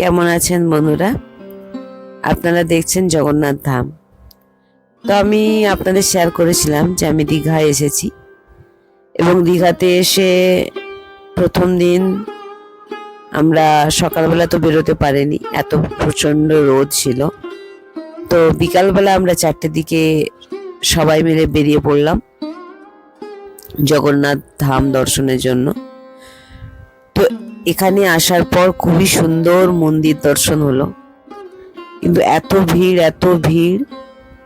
কেমন আছেন বন্ধুরা? আপনারা দেখছেন জগন্নাথ ধাম। তো আমি আপনাদের শেয়ার করেছিলাম যে আমি দীঘায় এসেছি এবং দীঘাতে এসে প্রথম দিন আমরা সকালবেলা তো বেরোতে পারিনি, এত প্রচণ্ড রোদ ছিল। তো বিকালবেলা আমরা 4টের দিকে সবাই মিলে বেরিয়ে পড়লাম জগন্নাথ ধাম দর্শনের জন্য। তো এখানে আসার পর খুবই সুন্দর মন্দির দর্শন হলো, কিন্তু এত ভিড়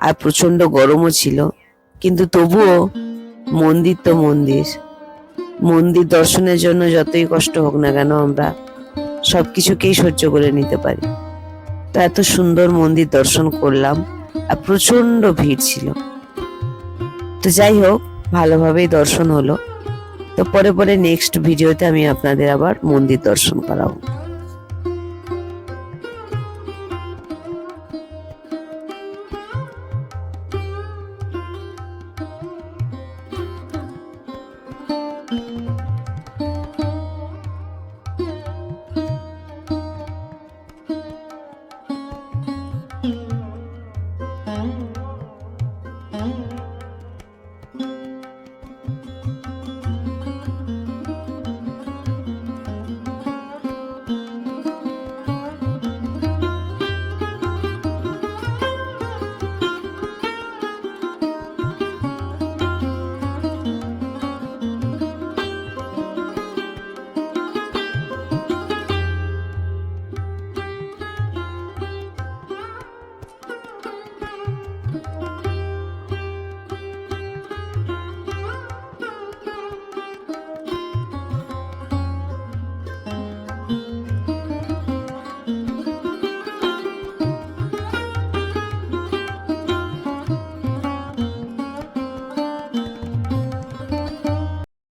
আর প্রচন্ড গরমও ছিল, কিন্তু তবুও মন্দির তো মন্দির দর্শনের জন্য যতই কষ্ট হোক না কেন আমরা সবকিছুকেই সহ্য করে নিতে পারি। তো এত সুন্দর মন্দির দর্শন করলাম আর প্রচন্ড ভিড় ছিল। তো যাই হোক, ভালোভাবেই দর্শন হলো। তো পরে নেক্সট ভিডিওতে আমি আপনাদের আবার মন্দির দর্শন করাবো।